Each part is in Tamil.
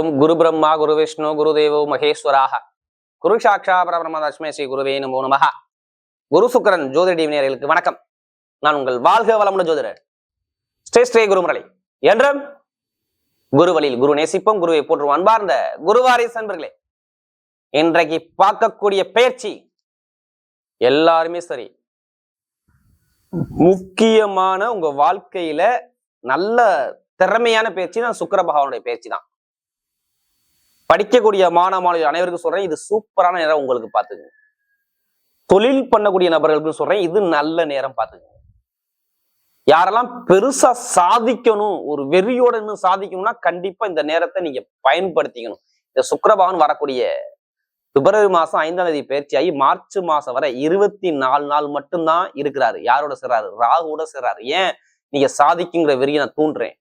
ஓம் குரு பிரம்மா குரு விஷ்ணு குரு தேவோ மகேஸ்வராக குரு சாட்சா பரபிரம்ம தஸ்மை ஸ்ரீ குருவே நமோ நமஹ. குரு சுக்கிரன் ஜோதிட நேயர்களுக்கு வணக்கம். நான் உங்கள் வாழ்க வளமுடன் ஜோதிடர் ஸ்ரீ குருமுரளி. என்றும் குரு வழியில் குரு நேசிப்போம், குருவை போற்றுவோம். அன்பார்ந்த குருவாரிஸ் நண்பர்களே, இன்றைக்கு பார்க்கக்கூடிய பயிற்சி எல்லாருமே சரி, முக்கியமான உங்க வாழ்க்கையில நல்ல திறமையான பயிற்சி தான் சுக்கிர பகவானுடைய பயிற்சி தான். படிக்கக்கூடிய மாணவர்கள் அனைவருக்கும் சொல்றேன், இது சூப்பரான நேரம் உங்களுக்கு பார்த்துக்குங்க. தொழில் பண்ணக்கூடிய நபர்களுக்கு சொல்றேன், இது நல்ல நேரம் பார்த்துக்குங்க. யாரெல்லாம் பெருசா சாதிக்கணும், ஒரு வெறியோட இன்னும் சாதிக்கணும்னா கண்டிப்பா இந்த நேரத்தை நீங்க பயன்படுத்திக்கணும். இந்த சுக்கிர பகவான் வரக்கூடிய பிப்ரவரி மாசம் 5ஆம் தேதி பயிற்சியாகி மார்ச் மாசம் வரை 24 நாள் மட்டும்தான் இருக்கிறாரு. யாரோட சேர்றாரு? ராகுவோட சேர்றாரு. ஏன் நீங்க சாதிக்குங்கிற வெறியை நான் தூண்டுறேன்.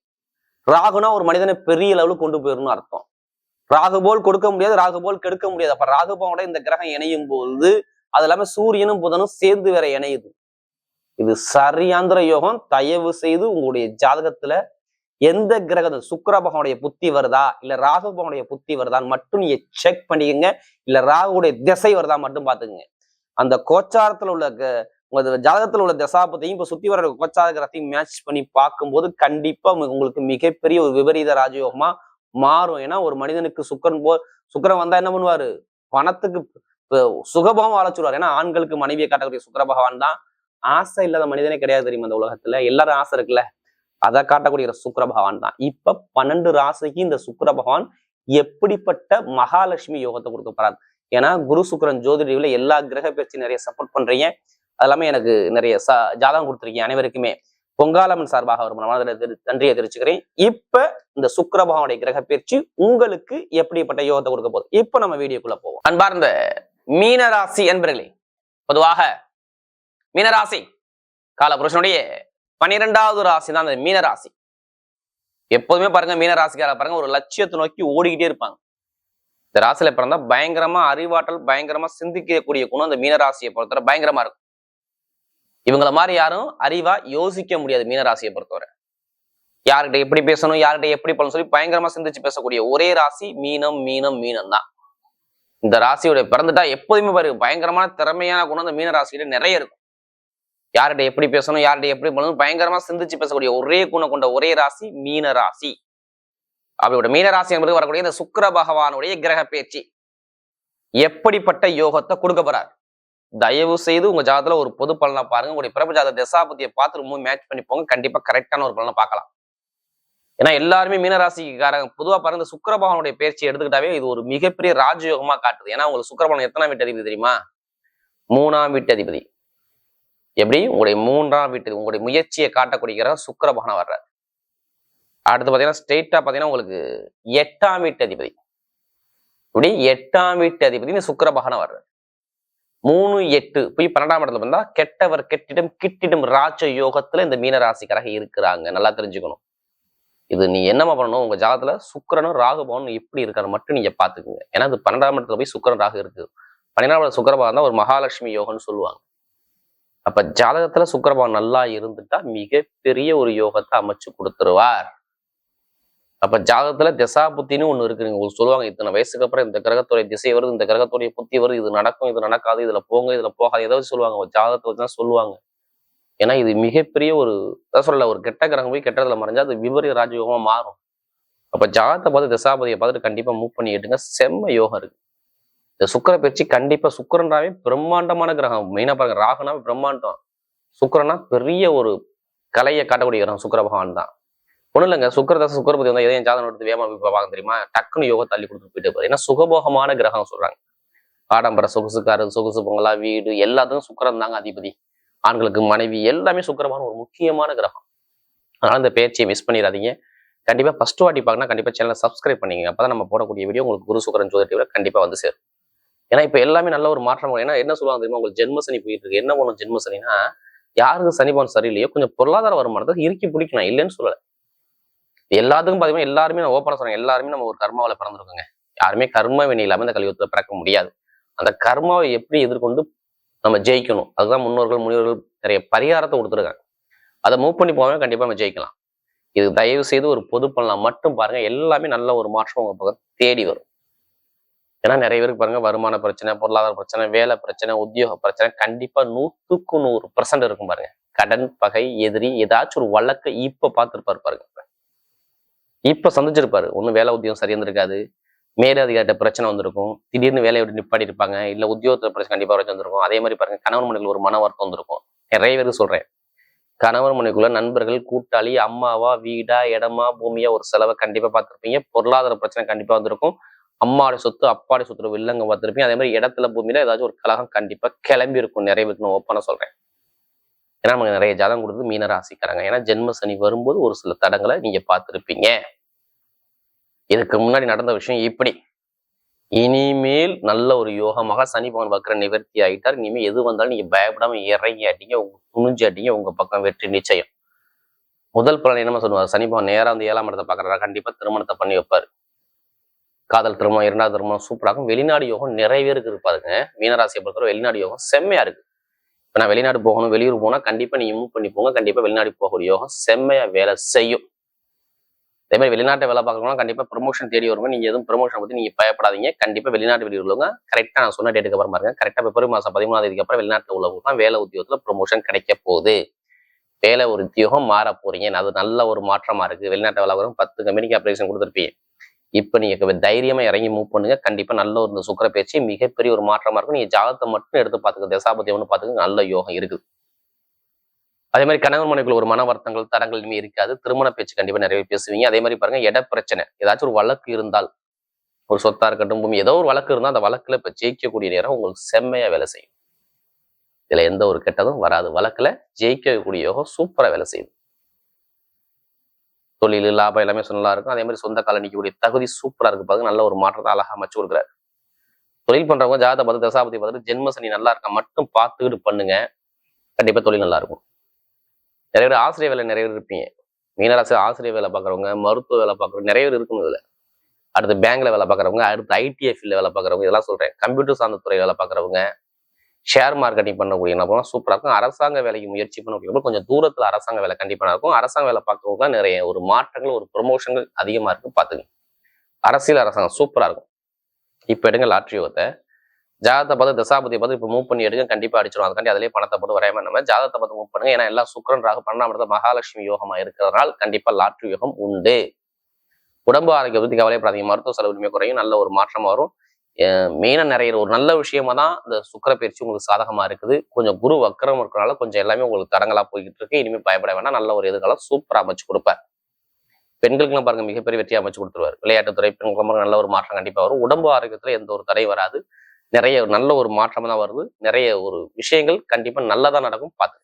ராகுனா ஒரு மனிதனை பெரிய லெவலுக்கு கொண்டு போயிடணும்னு அர்த்தம். ராகு போல் கொடுக்க முடியாது, ராகு போல் கெடுக்க முடியாது. அப்ப ராகுபோட இந்த கிரகம் இணையும் போது அது இல்லாம சூரியனும் புதனும் சேர்ந்து வேற இணையுது. இது சரியாந்திர யோகம். தயவு செய்து உங்களுடைய ஜாதகத்துல எந்த கிரகம் சுக்கிர பகவானுடைய புத்தி வருதா இல்ல ராகு பகவானுடைய புத்தி வருதான்னு மட்டும் நீங்க செக் பண்ணிக்கங்க. இல்ல ராகுடைய திசை வருதா மட்டும் பாத்துக்கங்க. அந்த கோச்சாரத்துல உள்ள உங்க ஜாதகத்துல உள்ள தசாபத்தையும் இப்ப சுத்தி வர கோச்சார கிரகத்தையும் மேட்ச் பண்ணி பார்க்கும்போது கண்டிப்பா உங்களுக்கு மிகப்பெரிய ஒரு விபரீத ராஜயோகமா மாறும். ஏன்னா ஒரு மனிதனுக்கு சுக்கிரன் வந்தா என்ன பண்ணுவாரு? பணத்துக்கு சுகபம் வாழச்சுடுவார். ஏன்னா ஆண்களுக்கு மனைவியை காட்டக்கூடிய சுக்கிர பகவான் தான். ஆசை இல்லாத மனிதனே கிடையாது தெரியுமா இந்த உலகத்துல. எல்லாரும் ஆசை இருக்குல்ல, அதை காட்டக்கூடிய சுக்கிர பகவான் தான். இப்ப 12 ராசிக்கு இந்த சுக்கிர பகவான் எப்படிப்பட்ட மகாலட்சுமி யோகத்தை கொடுக்க போறாரு. ஏன்னா குரு சுக்கிரன் ஜோதிடத்துல எல்லா கிரக பயிற்சி நிறைய சப்போர்ட் பண்றீங்க. அது எல்லாமே எனக்கு நிறைய ஜாதகம் கொடுத்துருக்கீங்க. அனைவருக்குமே பொங்காலம்மன் சார்பாக ஒரு நன்றியை தெரிவிச்சுக்கிறேன். இப்ப இந்த சுக்கிர பகவானுடைய கிரக பயிற்சி உங்களுக்கு எப்படிப்பட்ட யோகத்தை கொடுக்க போகுது, இப்ப நம்ம வீடியோக்குள்ள போவோம். அன்பார்ந்த மீனராசி என்பர்களே, பொதுவாக மீனராசி காலபுருஷனுடைய 12வது ராசி தான் அந்த மீனராசி. எப்போதுமே பாருங்க, மீனராசிக்கார பாருங்க ஒரு லட்சியத்தை நோக்கி ஓடிக்கிட்டே இருப்பாங்க. இந்த ராசியில பிறந்தா பயங்கரமா அறிவாற்றல், பயங்கரமா சிந்திக்கக்கூடிய குணம் அந்த மீனராசியை பொறுத்தவரை பயங்கரமா இருக்கும். இவங்கள மாதிரி யாரும் அறிவா யோசிக்க முடியாது மீனராசியை பொறுத்தவரை. யார்கிட்ட எப்படி பேசணும், யார்கிட்ட எப்படி பண்ணணும் சொல்லி பயங்கரமா சிந்திச்சு பேசக்கூடிய ஒரே ராசி மீனம். மீனம் தான். இந்த ராசியோட பிறந்துட்டா எப்போதுமே பாருங்க பயங்கரமான திறமையான குணம் அந்த மீனராசியில நிறைய இருக்கும். யார்கிட்ட எப்படி பேசணும், யார்கிட்ட எப்படி பண்ணணும் பயங்கரமா சிந்திச்சு பேசக்கூடிய ஒரே குணம் கொண்ட ஒரே ராசி மீனராசி. அப்படியோட மீனராசி என்பது வரக்கூடிய இந்த சுக்கிர பகவானுடைய கிரக பேச்சு எப்படிப்பட்ட யோகத்தை கொடுக்க போறார். தயவு செய்து உங்க ஜாதகத்துல ஒரு பொது பலனா பாருங்க. உங்களுடைய பிறப்பு ஜாதக தசாபதியை பார்த்து ரொம்ப மேட்ச் பண்ணி போங்க. கண்டிப்பா கரெக்டான ஒரு பலனை பார்க்கலாம். ஏன்னா எல்லாருமே மீனராசிக்காரங்க பொதுவா பாருங்க, இந்த சுக்கிர பகவானுடைய பயிற்சி எடுத்துக்கிட்டாவே இது ஒரு மிகப்பெரிய ராஜயோகமா காட்டுது. ஏன்னா உங்களுக்கு சுக்கிர பகவான் எத்தனாம் வீட்டு அதிபதி தெரியுமா? 3ஆம் வீட்டு அதிபதி. எப்படி? உங்களுடைய 3ஆம் வீட்டு உங்களுடைய முயற்சியை காட்டக்கூடிய சுக்கிர பகவான் வர்றாரு. அடுத்து பாத்தீங்கன்னா ஸ்ட்ரெயிட்டா பாத்தீங்கன்னா உங்களுக்கு 8ஆம் வீட்டு அதிபதி. இப்படி 8ஆம் வீட்டு அதிபதி சுக்கிர பகவான் வர்றாரு. 3, 8 போய் 12ஆம் இடத்துல வந்தா கெட்டவர் கெட்டிடம் கிட்டிடும் ராஜ யோகத்துல இந்த மீனராசிக்காரங்க இருக்கிறாங்க. நல்லா தெரிஞ்சுக்கணும். இது நீ என்னமா பண்ணணும், உங்க ஜாதகத்துல சுக்கிரனும் ராகு பகவான் எப்படி இருக்காரு மட்டும் நீங்க பாத்துக்குங்க. ஏன்னா இது 12ஆம் இடத்துல போய் சுக்கிரன் ராகு இருக்கு. 12ஆம் இடத்துல சுக்கிர பகவான் தான் ஒரு மகாலட்சுமி யோகம்னு சொல்லுவாங்க. அப்ப ஜாதகத்துல சுக்கிர பகவான் நல்லா இருந்துட்டா மிகப்பெரிய ஒரு யோகத்தை அமைச்சு கொடுத்துருவார். அப்ப ஜாதகத்துல திசா புத்தின்னு ஒண்ணு இருக்கு. உங்களுக்கு சொல்லுவாங்க, இத்தனை வயசுக்கு அப்புறம் இந்த கிரகத்துடைய திசை வருது, இந்த கிரகத்துடைய புத்தி வருது, இது நடக்கும், இது நடக்காது, இதுல போங்க, இதுல போகாது, ஏதாவது சொல்லுவாங்க. ஜாதகத்தை வச்சுதான் சொல்லுவாங்க. ஏன்னா இது மிகப்பெரிய ஒரு சொல்லல, ஒரு கெட்ட கிரகம் போய் கெட்டதுல மறைஞ்சா அது விபரீத ராஜயோகமா மாறும். அப்ப ஜாதகத்தை பார்த்து திசாபதியை பார்த்துட்டு கண்டிப்பா மூவ் பண்ணிட்டுங்க. செம்ம யோகம் இருக்கு. இந்த சுக்கிர பயிற்சி கண்டிப்பா சுக்கிரன்றாவே பிரம்மாண்டமான கிரகம். மெயினா பாருங்க, ராகுனா பிரம்மாண்டம், சுக்கிரனா பெரிய ஒரு கலையை காட்டக்கூடிய கிரகம் சுக்கிர பகவான் தான். ஒண்ணும் இல்லைங்க, சுக்கிரபதி வந்தா எதையும் ஜாதகம் எடுத்து வேமா பார்க்க தெரியுமா? டக்குன்னு யோகம் தள்ளி கொடுத்து போயிட்டு போறாரு. ஏன்னா சுகபோகமான கிரகம் சொல்றாங்க. ஆடம்பர சொகுசுக்காரு, சொகுசு பொங்கலா, வீடு எல்லாத்துக்கும் சுக்கிரன் தாங்க அதிபதி. ஆண்களுக்கு மனைவி எல்லாமே சுக்கிரமான ஒரு முக்கியமான கிரகம். அதனால இந்த பயிற்சியை மிஸ் பண்ணிடாதீங்க. கண்டிப்பா ஃபர்ஸ்ட் வாட்டி பார்க்கணும், கண்டிப்பா சேனலை சப்ஸ்கிரைப் பண்ணிங்க. அப்பதான் நம்ம போடக்கூடிய வீடியோ உங்களுக்கு குரு சுக்கிரன் ஜோதிட கண்டிப்பா வந்து சேரும். ஏன்னா இப்ப எல்லாமே நல்ல ஒரு மாற்றம். ஏன்னா என்ன சொல்லுவாங்க தெரியுமா, உங்களுக்கு ஜென்மசனி போயிட்டு இருக்கு. என்ன பண்ணும் ஜென்மசனினா, யாருக்கு சனிபவன் சரியில்லையோ கொஞ்சம் பொருளாதார வருமானத்தை இறுக்கி பிடிக்கலாம், இல்லைன்னு சொல்லல. எல்லாத்துக்கும் பாத்தீங்கன்னா எல்லாருமே நான் ஓப்பனா சொல்றேன், எல்லாருமே நம்ம ஒரு கர்மாவில பிறந்திருக்கோங்க. யாருமே கர்ம வினை இல்லாம இந்த கலியுகத்துல பிறக்க முடியாது. அந்த கர்மாவை எப்படி எதிர்கொண்டு நம்ம ஜெயிக்கணும், அதுதான் முன்னோர்கள் முனிவர்கள் நிறைய பரிகாரத்தை கொடுத்துருக்காங்க. அதை மூவ் பண்ணி போவே கண்டிப்பா நம்ம ஜெயிக்கலாம். இது தயவு செய்து ஒரு பொது பலனா மட்டும் பாருங்க, எல்லாமே நல்ல ஒரு மாற்றம் உங்க பக்கம் தேடி வரும். ஏன்னா நிறைய பேருக்கு பாருங்க வருமான பிரச்சனை, பொருளாதார பிரச்சனை, வேலை பிரச்சனை, உத்தியோக பிரச்சனை கண்டிப்பா 100% இருக்கும் பாருங்க. கடன், பகை, எதிரி, ஏதாச்சும் ஒரு வழக்கு இப்ப பார்த்திருப்பாரு பாருங்க. இப்ப சந்திச்சிருப்பாரு. ஒன்னும் வேலை உத்தியோகம் சரியா இருந்திருக்காது, மேலதிகாரிட்ட பிரச்சனை வந்திருக்கும், திடீர்னு வேலையை விட்டு நிப்பாடி இருப்பாங்க, இல்ல உத்தியோகத்துல பிரச்சனை கண்டிப்பா வந்திருக்கும். அதே மாதிரி பாருங்க கணவன் மனைவிகள் ஒரு மன வருத்தம் வந்திருக்கும். நிறைய பேருக்கு சொல்றேன், கணவன் மனைவிக்குள்ள நண்பர்கள், கூட்டாளி, அம்மாவா, வீடா, இடமா, பூமியா ஒரு செலவை கண்டிப்பா பார்த்திருப்பீங்க. பொருளாதார பிரச்சனை கண்டிப்பா வந்திருக்கும். அம்மாவுடைய சொத்து, அப்பாடைய சொத்துல வில்லங்க பார்த்திருப்பீங்க. அதே மாதிரி இடத்துல பூமியில ஏதாச்சும் ஒரு கலகம் கண்டிப்பா கிளம்பி இருக்கும். நிறைய பேருக்கு நான் ஓப்பனா சொல்றேன். ஏன்னா நமக்கு நிறைய ஜாதகம் கொடுத்து மீன ராசிக்காரங்க. ஏன்னா ஜென்ம சனி வரும்போது ஒரு சில தடங்களை நீங்க பார்த்திருப்பீங்க. இதுக்கு முன்னாடி நடந்த விஷயம் இப்படி. இனிமேல் நல்ல ஒரு யோகமாக சனி பகவான் வக்ர நிவர்த்தி ஆகிட்டார். இனிமேல் எது வந்தாலும் நீங்க பயப்படாம இறங்கி அடிங்க, துணிஞ்சு அடிங்க, உங்க பக்கம் வெற்றி நிச்சயம். முதல் பலன் என்னமா சொல்லுவார், சனி பகவான் நேரா வந்து 7ஆம் இடத்தை பாக்குறாரா, கண்டிப்பா திருமணத்தை பண்ணி வைப்பாரு. காதல் திருமணம், 2வது திருமணம் சூப்பராகும். வெளிநாடு யோகம் நிறைய பேருக்கு இருப்பாருங்க. மீனராசியை பொறுத்தவரை வெளிநாடு யோகம் செம்மையா இருக்கு. இப்ப நான் வெளிநாடு போகணும், வெளியூர் போனா கண்டிப்பா நீங்க மூவ் பண்ணி போங்க. கண்டிப்பா வெளிநாடு போகக்கூடிய யோகம் செம்மையா வேலை செய்யும். அதே மாதிரி வெளிநாட்டை வேலை பார்க்கணும்னா கண்டிப்பா ப்ரொமோஷன் தேடி வருங்க. நீங்க எதுவும் ப்ரொமோஷன் பத்தி நீங்க பயப்படாதீங்க. கண்டிப்பா வெளிநாட்டு வெளியூர் உள்ளவங்க கரெக்டா நான் சொன்ன டேட்டுக்கு அப்புறம் பாருங்க, கரெக்டா பிப்ரவரி மாசம் 13ஆம் தேதிக்கு அப்புறம் வெளிநாட்டுல உள்ளவங்க தான் வேலை உத்தியோகத்துல ப்ரொமோஷன் கிடைக்க போகுது. வேலை ஒரு உத்தியோகம் மாற போறீங்க. அது நல்ல ஒரு மாற்றமா இருக்கு. வெளிநாட்டு வேலை வரும் 10 கம்பெனிக்கு அப்ளிகேஷன் கொடுத்துருப்பீங்க. இப்ப நீங்க தைரியமா இறங்கி மூவ் பண்ணுங்க. கண்டிப்பா நல்ல ஒரு இந்த சுக்கிர பயிற்சி மிகப்பெரிய ஒரு மாற்றமா இருக்கும். நீங்க ஜாதகத்தை மட்டும் எடுத்து பாத்துக்க, தசாபதி ஒண்ணு பாத்துக்க, நல்ல யோகம் இருக்குது. அதே மாதிரி கணவன் மனைவிக்குள்ள ஒரு மன வருத்தங்கள், தடங்கள் இனிமே இருக்காது. திருமண பேச்சு கண்டிப்பா நிறைய பேசுவீங்க. அதே மாதிரி பாருங்க, இட பிரச்சனை ஏதாச்சும் ஒரு வழக்கு இருந்தால், ஒரு சொத்தா இருக்கட்டும், பூமி, ஏதோ ஒரு வழக்கு இருந்தால் அந்த வழக்குல இப்ப ஜெயிக்கக்கூடிய நேரம் உங்களுக்கு செம்மையா வேலை செய்யும். இதுல எந்த ஒரு கெட்டதும் வராது. வழக்குல ஜெயிக்கக்கூடிய யோகம் சூப்பரா வேலை செய்யும். தொழில், லாபம் எல்லாமே நல்லா இருக்கும். அதே மாதிரி சொந்த கால நிற்கக்கூடிய தகுதி சூப்பரா இருக்கு. பாருங்க, நல்ல ஒரு மாற்றத்தை அழகா அமைச்சு கொடுக்குறாரு. தொழில் பண்றவங்க ஜாதகத்தை பார்த்து, தசாபதி பார்த்துட்டு ஜென்ம சனி நல்லா இருக்கா மட்டும் பார்த்துக்கிட்டு பண்ணுங்க. கண்டிப்பா தொழில் நல்லா இருக்கும். நிறைய பேர் ஆசிரியர் வேலை நிறைய பேர் இருப்பீங்க. மீனராசி ஆசிரியர் வேலை பார்க்குறவங்க, மருத்துவ வேலை பார்க்குறவங்க நிறைய பேர் இருக்கணும் இதுல. அடுத்து பேங்க்ல வேலை பார்க்குறவங்க, அடுத்து ஐடிஎஃப்ல வேலை பார்க்குறவங்க, இதெல்லாம் சொல்றேன். கம்ப்யூட்டர் சார்ந்த துறை வேலை பார்க்குறவங்க, ஷேர் மார்க்கெட்டிங் பண்ணக்கூடிய என்ன பண்ணலாம் சூப்பரா இருக்கும். அரசாங்க வேலைக்கு முயற்சி பண்ணக்கூடிய கொஞ்சம் தூரத்துல அரசாங்க வேலை கண்டிப்பா இருக்கும். அரசாங்க வேலை பார்க்கறவங்க நிறைய ஒரு மாற்றங்கள், ஒரு ப்ரொமோஷன்கள் அதிகமா இருக்கு. பாத்துங்க. அரசியல் அரசாங்கம் சூப்பரா இருக்கும். இப்ப எடுங்க லாட்ரி யோகத்தை, ஜாதகத்தை பார்த்து தசாபதியை பார்த்து இப்ப மூவ் பண்ணி எடுங்க, கண்டிப்பா அடிச்சிடும். அதுக்காண்டி அதிலேயே பணத்தை போட்டு வரையாம நம்ம ஜாதகத்தை பார்த்து மூவ் பண்ணுங்க. ஏன்னா எல்லாம் சுக்கிரன் ராகு 12ஆம் இடத்துல மகாலட்சுமி யோகமா இருக்கிறதுனால கண்டிப்பா லாட்ரி யோகம் உண்டு. உடம்பு ஆரோக்கியத்தை பத்தி கவலைப்படாதீங்க. மருத்துவ செலவு குறையும். நல்ல ஒரு மாற்றமா வரும். மெயினா நிறைய ஒரு நல்ல விஷயமா தான் இந்த சுக்கிர பயிற்சி உங்களுக்கு சாதகமா இருக்குது. கொஞ்சம் குரு வக்கரம் இருக்கிறனால கொஞ்சம் எல்லாமே உங்களுக்கு தடங்களா போய்கிட்டு இருக்கு. இனிமே பயப்பட வேண்டாம். நல்ல ஒரு எதிர்காலம் சூப்பரா அமைச்சு கொடுப்பார். பெண்களுக்குலாம் பாருங்க, மிகப்பெரிய வெற்றி அமைச்சு கொடுத்துருவார். விளையாட்டுத்துறை பெண்களுக்கு நல்ல ஒரு மாற்றம் கண்டிப்பா வரும். உடம்பு ஆரோக்கியத்துல எந்த ஒரு தடை வராது. நிறைய நல்ல ஒரு மாற்றம் தான் வருது. நிறைய ஒரு விஷயங்கள் கண்டிப்பா நல்லதா நடக்கும். பார்த்து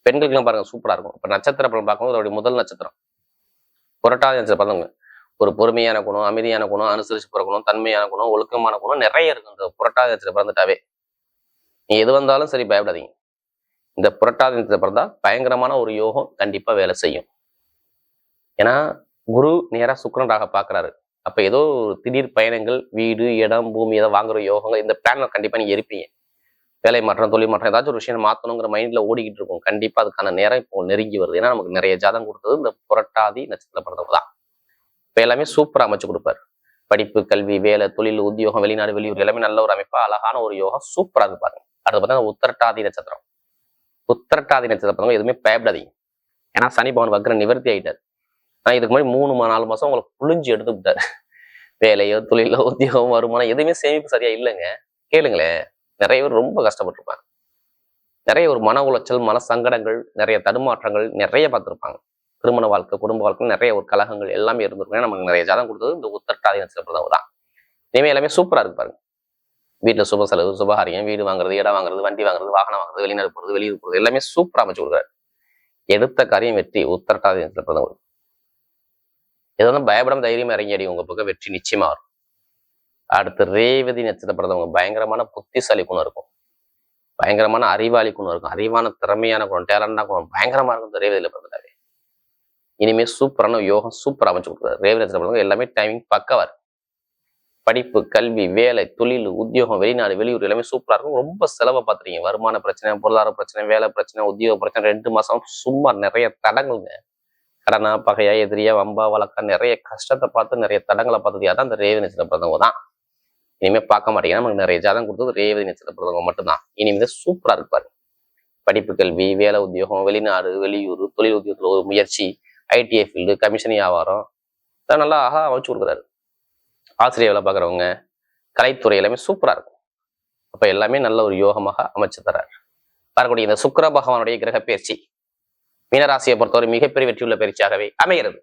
பெண்களுக்குலாம் பாருங்க சூப்பரா இருக்கும். இப்ப நட்சத்திர பலன் பார்க்கும்போது அவருடைய முதல் நட்சத்திரம் புரட்டாதி நட்சத்திரம் பார்த்தவங்க ஒரு பொறுமையான குணம், அமைதியான குணம், அனுசரிச்சு போற குணம், தன்மையான குணம், ஒழுக்கமான குணம் நிறைய இருக்கு. இந்த புரட்டாதி நட்சத்திரம் பிறந்துட்டாவே நீ எது வந்தாலும் சரி பயப்படாதீங்க. இந்த புரட்டாதி நட்சத்திரம் பிறந்தா பயங்கரமான ஒரு யோகம் கண்டிப்பா வேலை செய்யும். ஏன்னா குரு நேரா சுக்கிரன் ராக பாக்குறாரு. அப்ப ஏதோ ஒரு திடீர் பயணங்கள், வீடு, இடம், பூமி ஏதோ வாங்குற யோகங்கள், இந்த பிளான்ல கண்டிப்பா நீங்க இருப்பீங்க. வேலை மாற்றம், தொழில் மாற்றம், ஏதாச்சும் ஒரு விஷயம் மாற்றணுங்கிற மைண்ட்ல ஓடிக்கிட்டு இருக்கும். கண்டிப்பா அதுக்கான நேரம் இப்போ நெருங்கி வருது. ஏன்னா நமக்கு நிறைய ஜாதகம் கொடுத்தது இந்த புரட்டாதி நட்சத்திரம் பிறந்தவங்க தான். இப்ப எல்லாமே சூப்பரா அமைச்சு கொடுப்பாரு. படிப்பு, கல்வி, வேலை, தொழில், உத்தியோகம், வெளிநாடு, வெளியூர் எல்லாமே நல்ல ஒரு அமைப்பா அழகான ஒரு யோகம் சூப்பரா இருக்கு பாருங்க. அடுத்து பார்த்தா உத்திரட்டாதி நட்சத்திரம். உத்திரட்டாதி நட்சத்திரம் எதுவுமே பயப்படாதீங்க. ஏன்னா சனி பகவான் வக்ர நிவர்த்தி ஆயிட்டாரு. ஆனா இதுக்கு முன்னாடி 3-4 மாசம் உங்களை புழிஞ்சு எடுத்து விட்டாரு. வேலையோ, தொழிலோ, உத்தியோகம், வருமானம் எதுவுமே சேமிப்பு சரியா இல்லைங்க. கேளுங்களேன், நிறைய பேர் ரொம்ப கஷ்டப்பட்டிருப்பாங்க. நிறைய ஒரு மன உளைச்சல், மன சங்கடங்கள், நிறைய தடுமாற்றங்கள் நிறைய பார்த்துருப்பாங்க. திருமண வாழ்க்கை, குடும்ப வாழ்க்கை நிறைய ஒரு கலகங்கள் எல்லாமே இருந்திருக்கும். நமக்கு நிறைய ஜாதகம் கொடுத்தது இந்த உத்திரட்டாதி நட்சத்திரம் தான். இனிமே எல்லாமே சூப்பரா இருக்கு பாருங்க. வீட்டுல சுப செலவு, சுபகாரியம், வீடு வாங்குறது, இடம் வாங்குறது, வண்டி வாங்குறது, வாகனம் வாங்குறது, வெளிநாடு போறது, வெளியூர் போறது எல்லாமே சூப்பரா அமைச்சு கொடுக்குறாரு. எடுத்த காரியம் வெற்றி. உத்திரட்டாதி நட்சத்திரம் எதாவது பயப்படாம தைரியமா இறங்கி அடி, உங்க பக்கம் வெற்றி நிச்சயமா வரும். அடுத்து ரேவதி நட்சத்திரப்படுறவங்க பயங்கரமான புத்திசாலி குணம் இருக்கும். பயங்கரமான அறிவாளி குணம் இருக்கும். அறிவான திறமையான குணம், டேலண்டா குணம் பயங்கரமா இருக்கும். இந்த ரேவதியில பிறந்தாவே இனிமே சூப்பரான யோகம் சூப்பரா அமைச்சு கொடுக்குறாரு. ரேவதி நட்சத்திரப்படுறவங்க எல்லாமே டைமிங் பக்கவா இருக்கு. படிப்பு, கல்வி, வேலை, தொழில், உத்தியோகம், வெளிநாடு, வெளியூர் எல்லாமே சூப்பரா இருக்கும். ரொம்ப செலவை பார்த்துருக்கீங்க. வருமான பிரச்சனை, பொருளாதார பிரச்சனை, வேலை பிரச்சனை, உத்தியோக பிரச்சனை 2 மாசம் சும்மா நிறைய தடங்குங்க. கடனா பகையா எதிரியா வம்பா வழக்கா நிறைய கஷ்டத்தை பார்த்து நிறைய தடங்களை பார்த்தது யாரும் அந்த ரேவதி நட்சத்திர பிறந்தவங்க தான். இனிமே பார்க்க மாட்டீங்கன்னா நமக்கு நிறைய ஜாதகம் கொடுத்தது ரேவதி நட்சத்திர பிறந்தவங்க மட்டும்தான். இனிமே சூப்பரா இருப்பாரு. படிப்பு, கல்வி, வேலை, உத்தியோகம், வெளிநாடு, வெளியூர், தொழில் உத்தியோகத்துல ஒரு முயற்சி, ஐடிஐ ஃபீல்டு, கமிஷன் வியாபாரம் இதெல்லாம் நல்லா அமைச்சு கொடுக்குறாரு. ஆசிரியர் வேலை பார்க்குறவங்க, கலைத்துறை எல்லாமே சூப்பரா இருக்கும். அப்ப எல்லாமே நல்ல ஒரு யோகமாக அமைச்சு தர்றாரு. வரக்கூடிய இந்த சுக்கிர பகவானுடைய கிரக பயிற்சி மீனராசியை பொறுத்தவரை மிகப்பெரிய வெற்றியுள்ள பயிற்சியாகவே அமைகிறது.